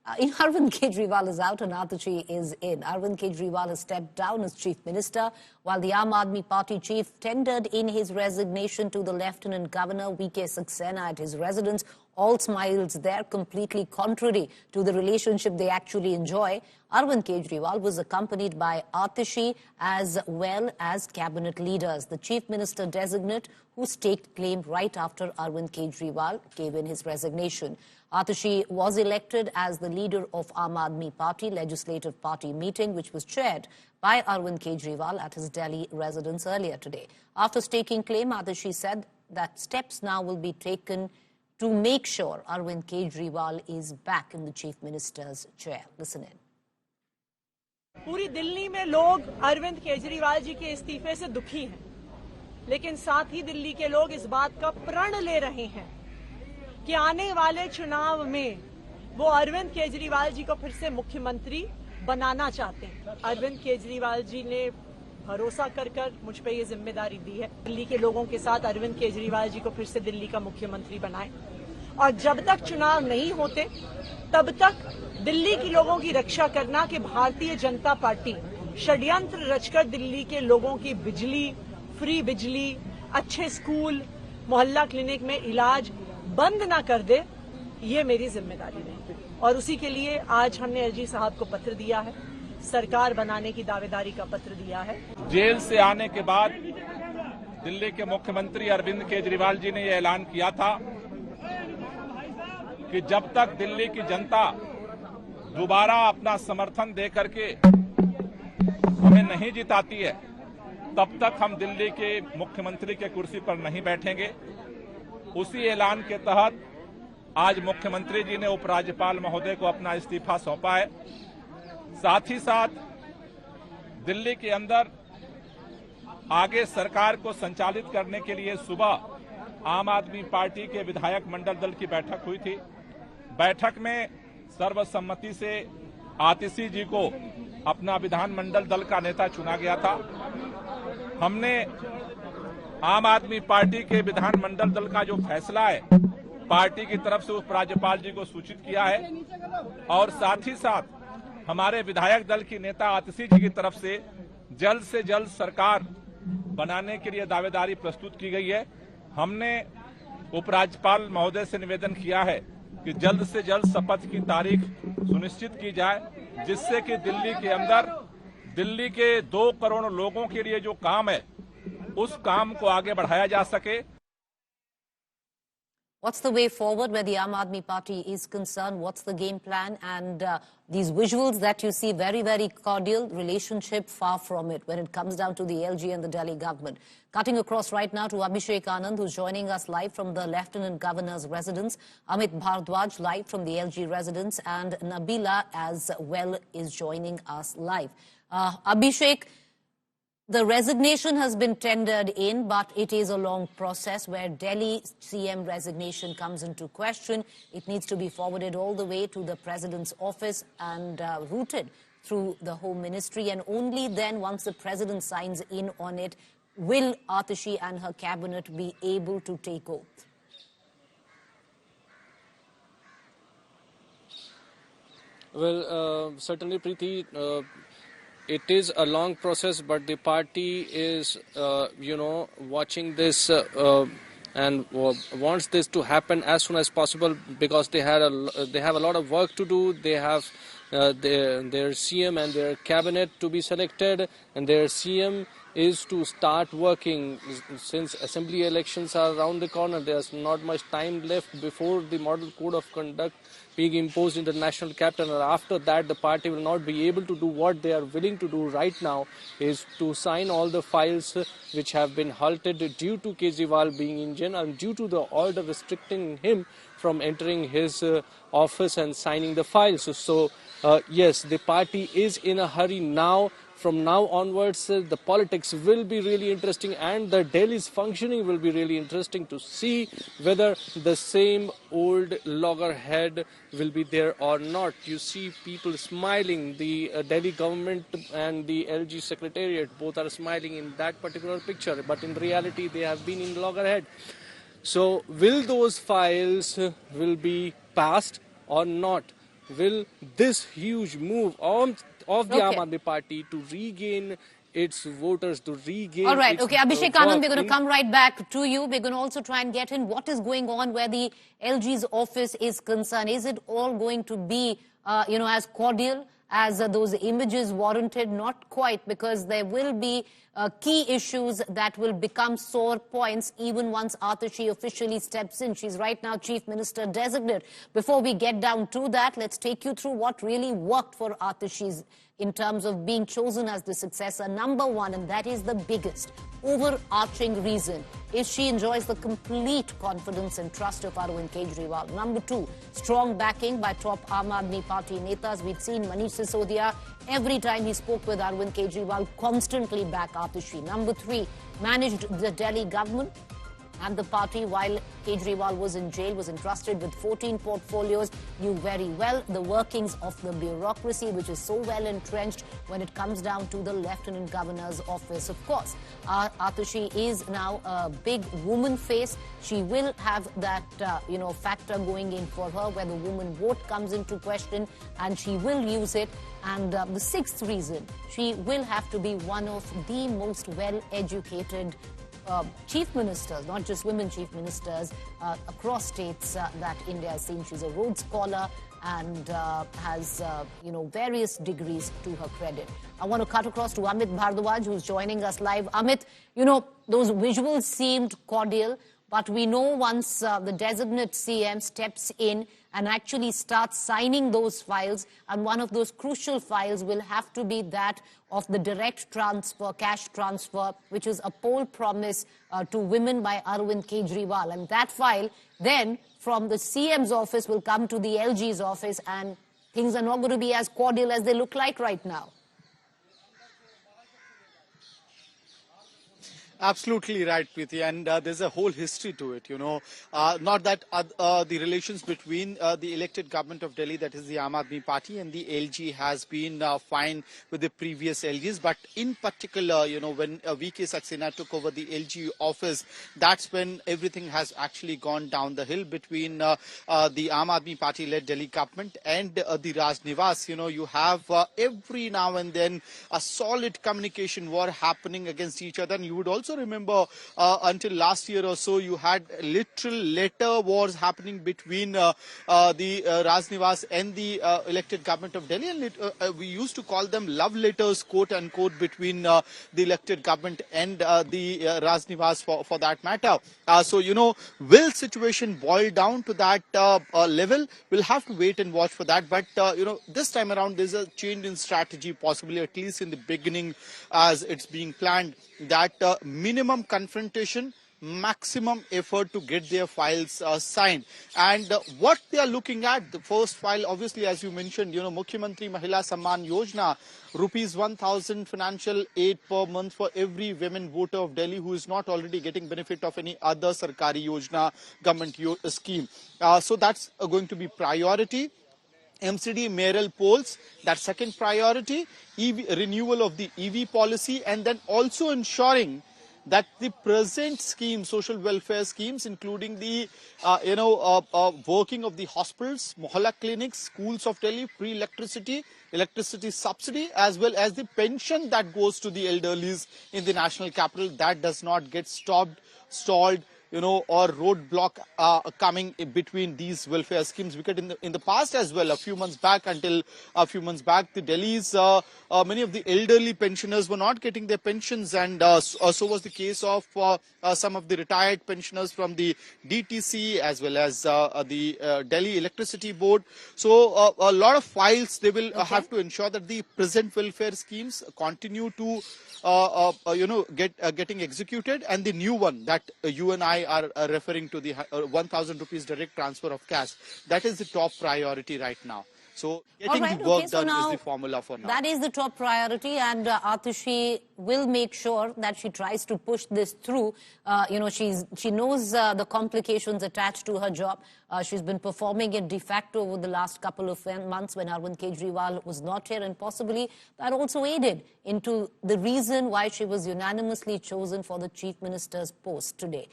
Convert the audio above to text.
Arvind Kejriwal is out and Atishi is in. Arvind Kejriwal has stepped down as Chief Minister, while the Aam Aadmi Party chief tendered in his resignation to the Lt Governor VK Saxena at his residence. All smiles there, completely contrary to the relationship they actually enjoy. Arvind Kejriwal was accompanied by Atishi as well as cabinet leaders. The Chief Minister designate who staked claim right after Arvind Kejriwal gave in his resignation. Atishi was elected as the leader of Aam Aadmi Party Legislative Party meeting, which was chaired by Arvind Kejriwal at his Delhi residence earlier today. After staking claim, Atishi said that steps now will be taken to make sure Arvind Kejriwal is back in the Chief Minister's chair. Listen in. पूरी दिल्ली में लोग अरविंद केजरीवाल जी के इस्तीफे से दुखी हैं, लेकिन साथ ही दिल्ली के लोग इस बात का प्रण ले रहे हैं कि आने वाले चुनाव में वो अरविंद केजरीवाल जी को फिर से मुख्यमंत्री बनाना चाहते हैं। अरविंद केजरीवाल जी ने भरोसा कर मुझ पे ये जिम्मेदारी दी है, दिल्ली के लोगों के साथ अरविंद केजरीवाल जी को फिर से दिल्ली का मुख्यमंत्री बनाए। और जब तक चुनाव नहीं होते तब तक दिल्ली के लोगों की रक्षा करना कि भारतीय जनता पार्टी षड्यंत्र रचकर दिल्ली के लोगों की बिजली, फ्री बिजली, अच्छे स्कूल, मोहल्ला क्लिनिक में इलाज बंद ना कर दे, ये मेरी जिम्मेदारी है। और उसी के लिए आज हमने एलजी साहब को पत्र दिया है, सरकार बनाने की दावेदारी का पत्र दिया है। जेल से आने के बाद दिल्ली के मुख्यमंत्री अरविंद केजरीवाल जी ने यह ऐलान किया था कि जब तक दिल्ली की जनता दोबारा अपना समर्थन दे करके हमें नहीं जिताती है, तब तक हम दिल्ली के मुख्यमंत्री के कुर्सी पर नहीं बैठेंगे। उसी ऐलान के तहत आज मुख्यमंत्री जी ने उपराज्यपाल महोदय को अपना इस्तीफा सौंपा है। साथ ही साथ दिल्ली के अंदर आगे सरकार को संचालित करने के लिए सुबह आम आदमी पार्टी के विधायक मंडल दल की बैठक हुई थी। बैठक में सर्वसम्मति से आतिशी जी को अपना विधानमंडल दल का नेता चुना गया था। हमने आम आदमी पार्टी के विधानमंडल दल का जो फैसला है पार्टी की तरफ से उपराज्यपाल जी को सूचित किया है और साथ ही साथ हमारे विधायक दल की नेता आतिशी जी की तरफ से जल्द सरकार बनाने के लिए दावेदारी प्रस्तुत की गई है। हमने उपराज्यपाल महोदय से निवेदन किया है कि जल्द से जल्द शपथ की तारीख सुनिश्चित की जाए, जिससे कि दिल्ली के अंदर दिल्ली के 2 करोड़ लोगों के लिए जो काम है उस काम को आगे बढ़ाया जा सके। What's the way forward where the Aam Aadmi Party is concerned? What's the game plan? And these visuals that you see, very, very cordial relationship, far from it when it comes down to the LG and the Delhi government. Cutting across right now to Abhishek Anand, who's joining us live from the Lieutenant Governor's residence. Amit Bharadwaj live from the LG residence. And Nabila as well is joining us live. Abhishek, the resignation has been tendered in, but it is a long process where Delhi CM resignation comes into question. It needs to be forwarded all the way to the President's office and routed through the Home Ministry. And only then, once the President signs in on it, will Atishi and her cabinet be able to take oath. Well, certainly, Preeti, it is a long process, but the party is, watching this and wants this to happen as soon as possible because they have a lot of work to do. They have their CM and their cabinet to be selected, and their CM is to start working since assembly elections are around the corner. There's not much time left before the model code of conduct being imposed in the national capital, and after that the party will not be able to do what they are willing to do right now, is to sign all the files which have been halted due to Kejriwal being in jail and due to the order restricting him from entering his office and signing the files. So yes, the party is in a hurry now. From now onwards, the politics will be really interesting, and the Delhi's functioning will be really interesting to see whether the same old loggerhead will be there or not. You see people smiling, the Delhi government and the LG secretariat both are smiling in that particular picture, but in reality they have been in loggerhead. So will those files will be passed or not? will this huge move of the Aam Okay. Aadmi Party to regain its voters, to regain All right. its Okay, Abhishek Anand, we're going to in come right back to you. We're going to also try and get in what is going on where the LG's office is concerned. Is it all going to be, as cordial as those images warranted? Not quite, because there will be key issues that will become sore points even once Atishi officially steps in. She's right now Chief Minister designate. Before we get down to that, let's take you through what really worked for Atishi's in terms of being chosen as the successor. Number one, and that is the biggest overarching reason, is she enjoys the complete confidence and trust of Arvind Kejriwal. Number two, strong backing by top Aam Aadmi Party netas. We'd seen Manish Sisodia, every time he spoke with Arvind Kejriwal, constantly back Atishi. Number three, managed the Delhi government and the party while Kejriwal was in jail, was entrusted with 14 portfolios, knew very well the workings of the bureaucracy, which is so well entrenched when it comes down to the Lieutenant Governor's office. Of course, Atishi is now a big woman face. She will have that, factor going in for her where the woman vote comes into question, and she will use it. And the sixth reason, she will have to be one of the most well-educated chief ministers, not just women chief ministers, across states that India has seen. She's a Rhodes Scholar and has, various degrees to her credit. I want to cut across to Amit Bhardwaj, who's joining us live. Amit, those visuals seemed cordial, but we know once the designate CM steps in and actually starts signing those files, and one of those crucial files will have to be that of the direct transfer, cash transfer, which is a poll promise to women by Arvind Kejriwal. And that file then from the CM's office will come to the LG's office, and things are not going to be as cordial as they look like right now. Absolutely right, Preeti, and there's a whole history to it, Not that the relations between the elected government of Delhi, that is the Aam Aadmi Party, and the LG has been fine with the previous LGs, but in particular, when VK Saxena took over the LG office, that's when everything has actually gone down the hill between the Aam Aadmi Party-led Delhi government and the Raj Nivas. You have every now and then a solid communication war happening against each other, and you would also remember until last year or so, you had literal letter wars happening between the Raj Nivas and the elected government of Delhi, and we used to call them love letters, quote unquote, between the elected government and the Raj Nivas for that matter. Will situation boil down to that level? We'll have to wait and watch for that. But this time around, there's a change in strategy, possibly at least in the beginning, as it's being planned, that minimum confrontation, maximum effort to get their files signed. And what they are looking at, the first file, obviously, as you mentioned, Mukhyamantri Mahila Samman Yojana, rupees 1,000 financial aid per month for every women voter of Delhi who is not already getting benefit of any other Sarkari Yojana government scheme. So that's going to be priority. MCD mayoral polls, that second priority, renewal of the EV policy, and then also ensuring that the present schemes, social welfare schemes, including the working of the hospitals, mohalla clinics, schools of Delhi, free electricity subsidy, as well as the pension that goes to the elderlies in the national capital, that does not get stopped, stalled, or roadblock coming in between these welfare schemes. Because in the past as well, a few months back, the Delhi's many of the elderly pensioners were not getting their pensions, and so was the case of some of the retired pensioners from the DTC as well as the Delhi Electricity Board. So a lot of files they will have to ensure that the present welfare schemes continue to getting executed, and the new one that you and I are referring to, the 1,000 rupees direct transfer of cash, that is the top priority right now. So getting the work done is the formula for now. That is the top priority, and Atishi will make sure that she tries to push this through. She knows the complications attached to her job. She's been performing it de facto over the last couple of months when Arvind Kejriwal was not here, and possibly that also aided into the reason why she was unanimously chosen for the Chief Minister's post today.